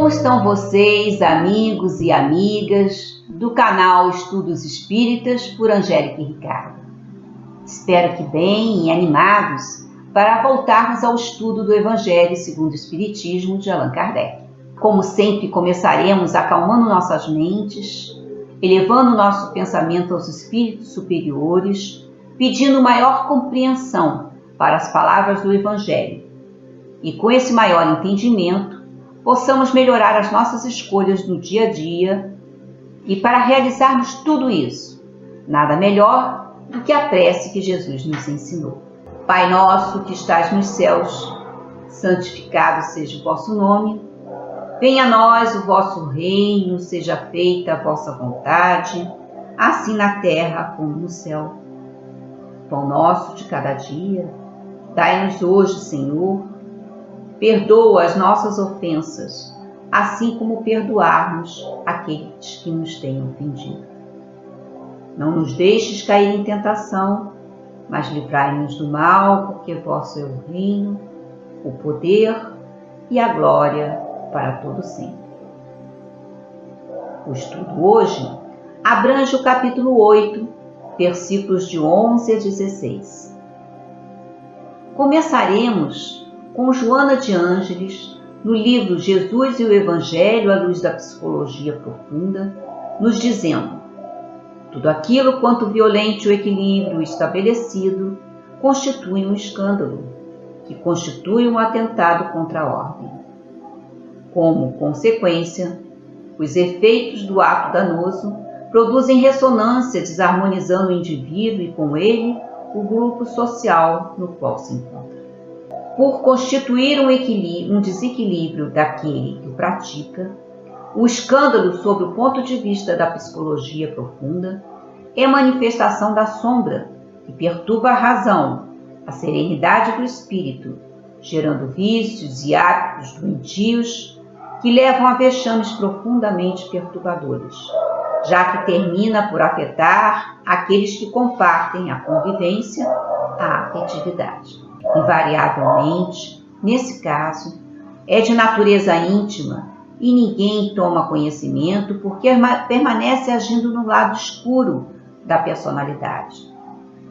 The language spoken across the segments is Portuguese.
Como estão vocês, amigos e amigas do canal Estudos Espíritas por Angélica e Ricardo? Espero que bem e animados para voltarmos ao estudo do Evangelho segundo o Espiritismo de Allan Kardec. Como sempre, começaremos acalmando nossas mentes, elevando nosso pensamento aos espíritos superiores, pedindo maior compreensão para as palavras do Evangelho. E com esse maior entendimento, possamos melhorar as nossas escolhas no dia a dia. E para realizarmos tudo isso, nada melhor do que a prece que Jesus nos ensinou. Pai nosso que estás nos céus, santificado seja o vosso nome. Venha a nós o vosso reino, seja feita a vossa vontade, assim na terra como no céu. Pão nosso de cada dia, dai-nos hoje, Senhor. Perdoa as nossas ofensas, assim como perdoarmos aqueles que nos têm ofendido. Não nos deixes cair em tentação, mas livrai-nos do mal, porque vosso é o reino, o poder e a glória para todo sempre. O estudo hoje abrange o capítulo 8, versículos de 11 a 16. Começaremos com Joana de Ângeles, no livro Jesus e o Evangelho à luz da psicologia profunda, nos dizendo: tudo aquilo quanto violente o equilíbrio estabelecido constitui um escândalo, que constitui um atentado contra a ordem. Como consequência, os efeitos do ato danoso produzem ressonância, desarmonizando o indivíduo e com ele o grupo social no qual se encontra. Por constituir um desequilíbrio daquele que o pratica, o escândalo, sob o ponto de vista da psicologia profunda, é manifestação da sombra que perturba a razão, a serenidade do espírito, gerando vícios e hábitos doentios que levam a vexames profundamente perturbadores, já que termina por afetar aqueles que compartem a convivência, a afetividade. Invariavelmente, nesse caso, é de natureza íntima e ninguém toma conhecimento porque permanece agindo no lado escuro da personalidade,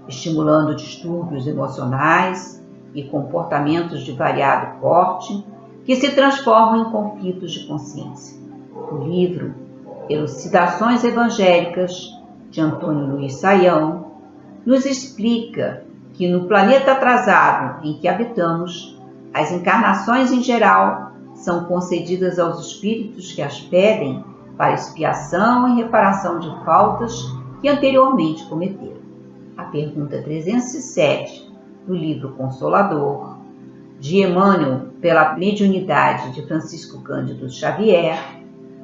estimulando distúrbios emocionais e comportamentos de variado porte que se transformam em conflitos de consciência. O livro Elucidações Evangélicas, de Antônio Luiz Saião, nos explica que no planeta atrasado em que habitamos, as encarnações em geral são concedidas aos espíritos que as pedem para expiação e reparação de faltas que anteriormente cometeram. A pergunta 307 do livro Consolador, de Emmanuel pela mediunidade de Francisco Cândido Xavier,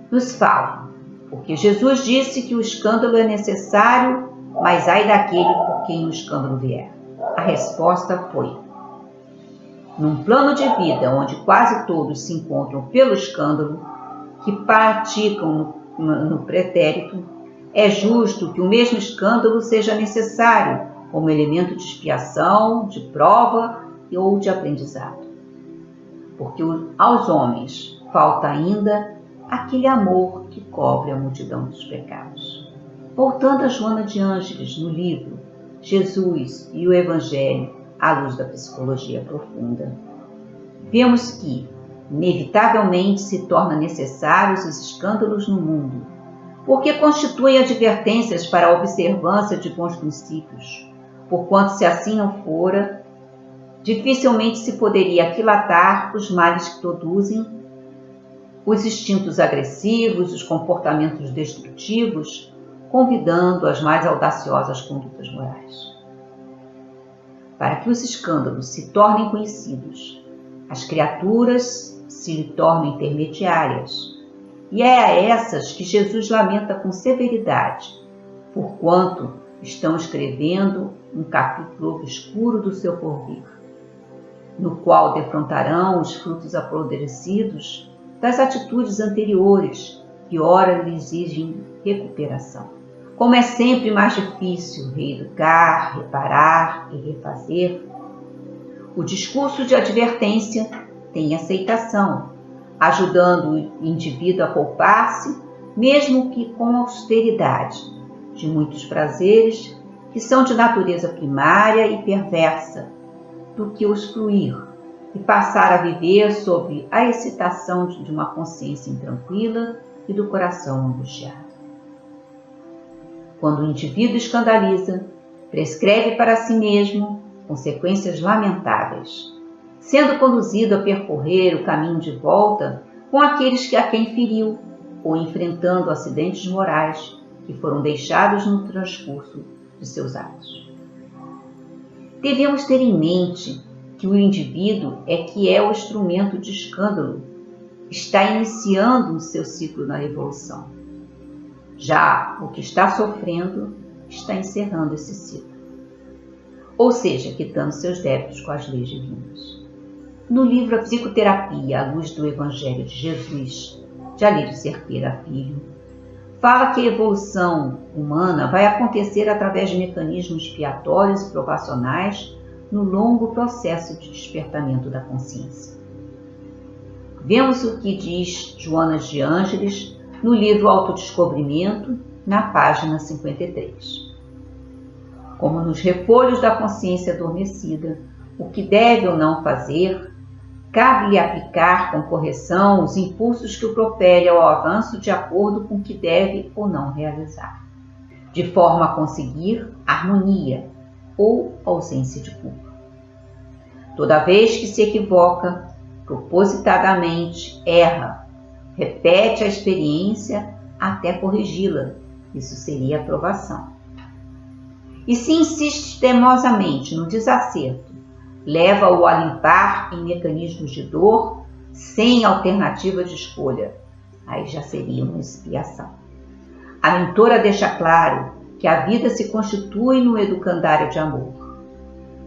nos fala: porque Jesus disse que o escândalo é necessário, mas ai daquele por quem o escândalo vier. A resposta foi: num plano de vida onde quase todos se encontram pelo escândalo, que praticam no pretérito, é justo que o mesmo escândalo seja necessário como elemento de expiação, de prova ou de aprendizado. Porque aos homens falta ainda aquele amor que cobre a multidão dos pecados. Voltando a Joana de Ângeles, no livro Jesus e o Evangelho à luz da psicologia profunda, vemos que, inevitavelmente, se torna necessários os escândalos no mundo, porque constituem advertências para a observância de bons princípios, porquanto, se assim não fora, dificilmente se poderia aquilatar os males que produzem, os instintos agressivos, os comportamentos destrutivos, convidando as mais audaciosas condutas morais. Para que os escândalos se tornem conhecidos, as criaturas se lhe tornam intermediárias, e é a essas que Jesus lamenta com severidade, porquanto estão escrevendo um capítulo obscuro do seu porvir, no qual defrontarão os frutos apodrecidos das atitudes anteriores que ora lhe exigem recuperação. Como é sempre mais difícil reeducar, reparar e refazer, o discurso de advertência tem aceitação, ajudando o indivíduo a poupar-se, mesmo que com austeridade, de muitos prazeres que são de natureza primária e perversa, do que os fruir e passar a viver sob a excitação de uma consciência intranquila e do coração angustiado. Quando o indivíduo escandaliza, prescreve para si mesmo consequências lamentáveis, sendo conduzido a percorrer o caminho de volta com aqueles a quem feriu ou enfrentando acidentes morais que foram deixados no transcurso de seus atos. Devemos ter em mente que o indivíduo é que é o instrumento de escândalo, está iniciando o seu ciclo na evolução. Já o que está sofrendo está encerrando esse ciclo, ou seja, quitando seus débitos com as leis divinas. No livro A Psicoterapia à Luz do Evangelho de Jesus, de Alírio Cerqueira Filho, fala que a evolução humana vai acontecer através de mecanismos expiatórios e provacionais no longo processo de despertamento da consciência. Vemos o que diz Joana de Ângeles no livro Autodescobrimento, na página 53. Como nos refolhos da consciência adormecida, o que deve ou não fazer, cabe-lhe aplicar com correção os impulsos que o propelem ao avanço de acordo com o que deve ou não realizar, de forma a conseguir harmonia ou ausência de culpa. Toda vez que se equivoca, propositadamente erra, repete a experiência até corrigi-la. Isso seria aprovação. E se insiste teimosamente no desacerto, leva-o a limpar em mecanismos de dor sem alternativa de escolha. Aí já seria uma expiação. A mentora deixa claro que a vida se constitui no educandário de amor.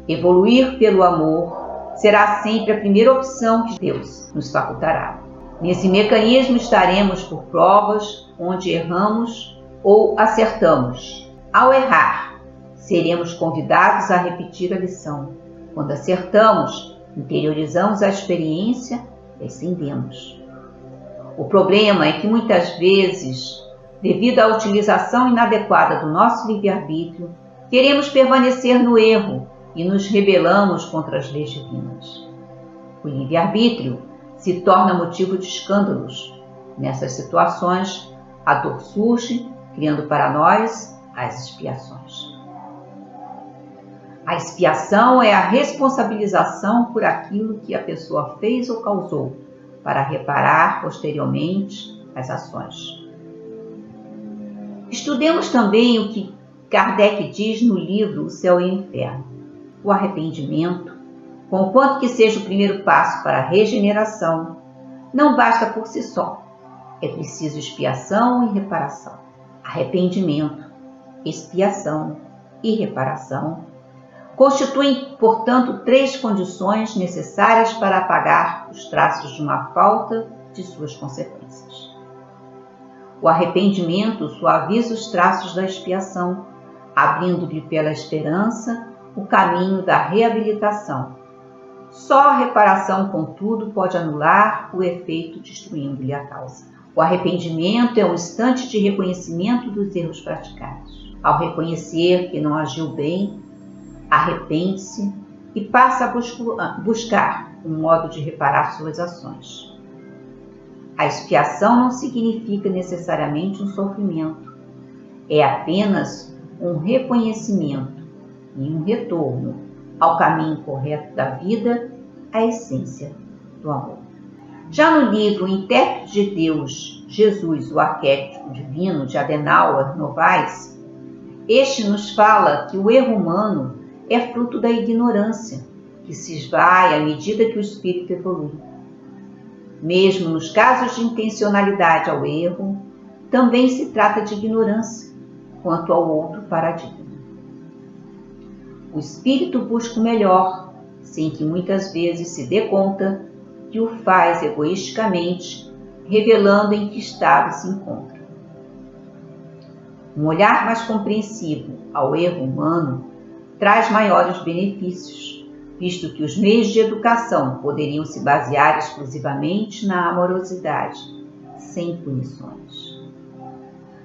Evoluir pelo amor será sempre a primeira opção que Deus nos facultará. Nesse mecanismo estaremos por provas onde erramos ou acertamos. Ao errar, seremos convidados a repetir a lição. Quando acertamos, interiorizamos a experiência e ascendemos. O problema é que muitas vezes, devido à utilização inadequada do nosso livre-arbítrio, queremos permanecer no erro e nos rebelamos contra as leis divinas. O livre-arbítrio se torna motivo de escândalos. Nessas situações, a dor surge, criando para nós as expiações. A expiação é a responsabilização por aquilo que a pessoa fez ou causou, para reparar posteriormente as ações. Estudemos também o que Kardec diz no livro O Céu e o Inferno. O arrependimento, conquanto que seja o primeiro passo para a regeneração, não basta por si só. É preciso expiação e reparação. Arrependimento, expiação e reparação constituem, portanto, 3 condições necessárias para apagar os traços de uma falta de suas consequências. O arrependimento suaviza os traços da expiação, abrindo-lhe pela esperança o caminho da reabilitação. Só a reparação, contudo, pode anular o efeito, destruindo-lhe a causa. O arrependimento é um instante de reconhecimento dos erros praticados. Ao reconhecer que não agiu bem, arrepende-se e passa a buscar um modo de reparar suas ações. A expiação não significa necessariamente um sofrimento. É apenas um reconhecimento e um retorno ao caminho correto da vida, à essência do amor. Já no livro O Intérprete de Deus, Jesus, o Arquétipo Divino, de Adenauer Novaes, este nos fala que o erro humano é fruto da ignorância, que se esvai à medida que o espírito evolui. Mesmo nos casos de intencionalidade ao erro, também se trata de ignorância quanto ao outro paradigma. O espírito busca o melhor, sem que muitas vezes se dê conta que o faz egoisticamente, revelando em que estado se encontra. Um olhar mais compreensivo ao erro humano traz maiores benefícios, visto que os meios de educação poderiam se basear exclusivamente na amorosidade, sem punições.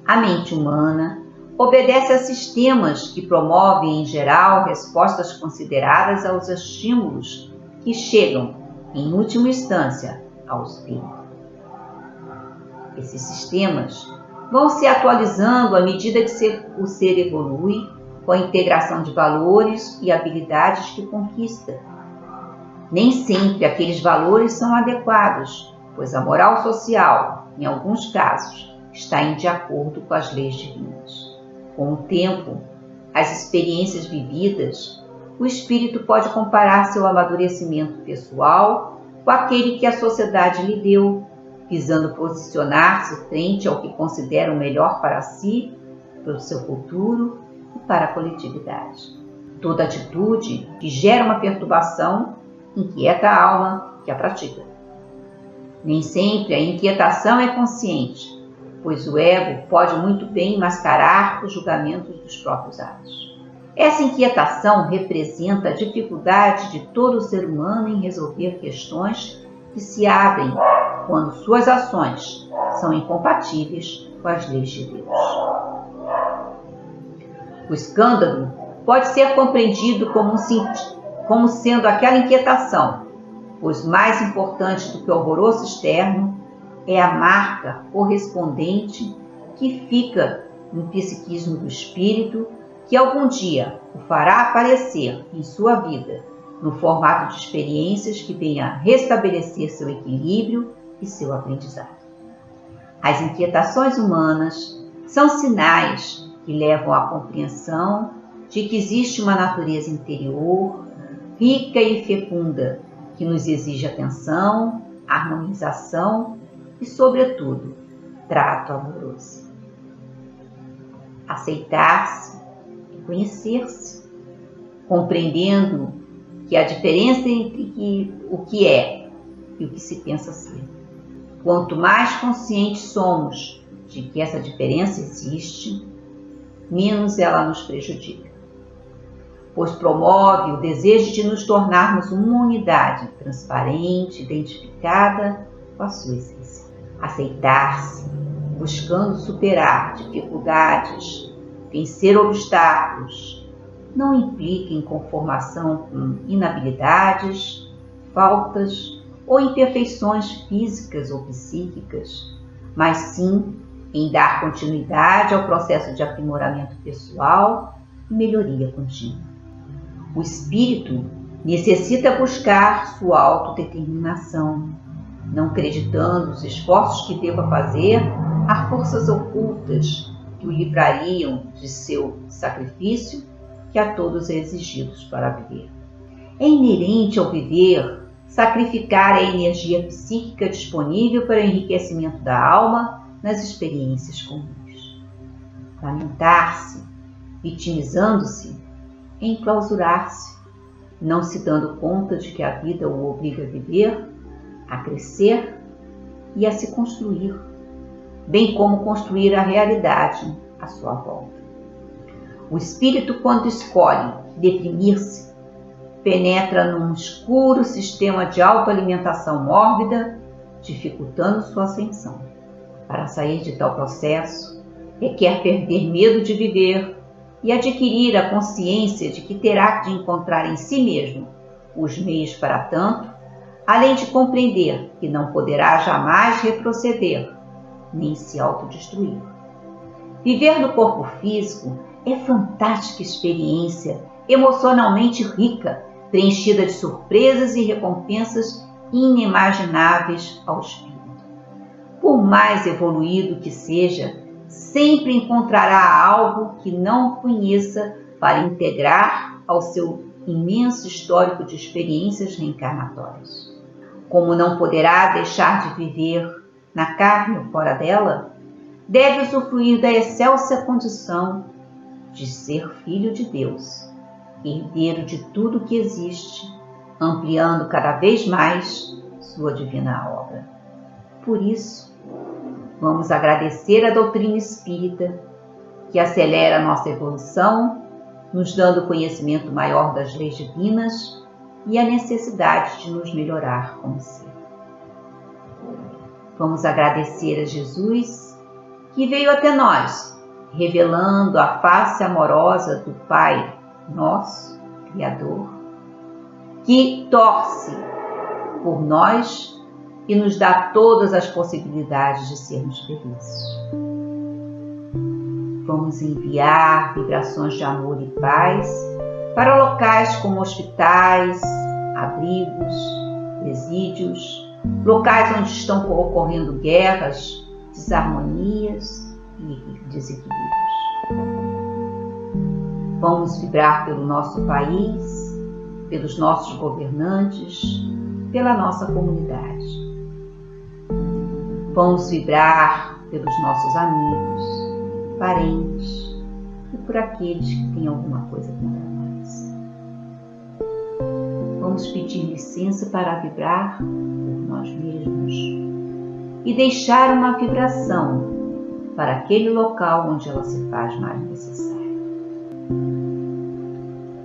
A mente humana obedece a sistemas que promovem, em geral, respostas consideradas aos estímulos que chegam, em última instância, ao espírito. Esses sistemas vão se atualizando à medida que o ser evolui, com a integração de valores e habilidades que conquista. Nem sempre aqueles valores são adequados, pois a moral social, em alguns casos, está em desacordo com as leis divinas. Com o tempo, as experiências vividas, o espírito pode comparar seu amadurecimento pessoal com aquele que a sociedade lhe deu, visando posicionar-se frente ao que considera o melhor para si, para o seu futuro e para a coletividade. Toda atitude que gera uma perturbação inquieta a alma que a pratica. Nem sempre a inquietação é consciente, pois o ego pode muito bem mascarar os julgamentos dos próprios atos. Essa inquietação representa a dificuldade de todo ser humano em resolver questões que se abrem quando suas ações são incompatíveis com as leis de Deus. O escândalo pode ser compreendido como sendo aquela inquietação, pois mais importante do que o alvoroço externo é a marca correspondente que fica no psiquismo do espírito, que algum dia o fará aparecer em sua vida, no formato de experiências que venha a restabelecer seu equilíbrio e seu aprendizado. As inquietações humanas são sinais que levam à compreensão de que existe uma natureza interior, rica e fecunda, que nos exige atenção, harmonização e, sobretudo, trato amoroso. Aceitar-se e conhecer-se, compreendendo que a diferença entre o que é e o que se pensa ser. Quanto mais conscientes somos de que essa diferença existe, menos ela nos prejudica, pois promove o desejo de nos tornarmos uma unidade transparente, identificada com a sua essência. Aceitar-se, buscando superar dificuldades, vencer obstáculos, não implica inconformação com inabilidades, faltas ou imperfeições físicas ou psíquicas, mas sim em dar continuidade ao processo de aprimoramento pessoal e melhoria contínua. O espírito necessita buscar sua autodeterminação, não acreditando os esforços que deva fazer a forças ocultas que o livrariam de seu sacrifício, que a todos é exigidos para viver. É inerente ao viver sacrificar a energia psíquica disponível para o enriquecimento da alma nas experiências comuns. Lamentar-se, vitimizando-se, é enclausurar-se, não se dando conta de que a vida o obriga a viver, a crescer e a se construir, bem como construir a realidade à sua volta. O espírito, quando escolhe deprimir-se, penetra num escuro sistema de autoalimentação mórbida, dificultando sua ascensão. Para sair de tal processo, requer perder medo de viver e adquirir a consciência de que terá de encontrar em si mesmo os meios para tanto, além de compreender que não poderá jamais retroceder, nem se autodestruir. Viver no corpo físico é fantástica experiência, emocionalmente rica, preenchida de surpresas e recompensas inimagináveis ao espírito. Por mais evoluído que seja, sempre encontrará algo que não conheça para integrar ao seu imenso histórico de experiências reencarnatórias. Como não poderá deixar de viver na carne ou fora dela, deve usufruir da excelsa condição de ser filho de Deus, herdeiro de tudo que existe, ampliando cada vez mais sua divina obra. Por isso, vamos agradecer a doutrina espírita, que acelera nossa evolução, nos dando conhecimento maior das leis divinas e a necessidade de nos melhorar como ser. Vamos agradecer a Jesus que veio até nós, revelando a face amorosa do Pai nosso, Criador, que torce por nós e nos dá todas as possibilidades de sermos felizes. Vamos enviar vibrações de amor e paz para locais como hospitais, abrigos, presídios, locais onde estão ocorrendo guerras, desarmonias e desequilíbrios. Vamos vibrar pelo nosso país, pelos nossos governantes, pela nossa comunidade. Vamos vibrar pelos nossos amigos, parentes e por aqueles que têm alguma coisa contra nós. Vamos pedir licença para vibrar por nós mesmos e deixar uma vibração para aquele local onde ela se faz mais necessária.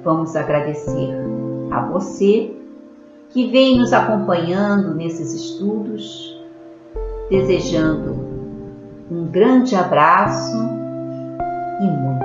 Vamos agradecer a você que vem nos acompanhando nesses estudos, desejando um grande abraço e muito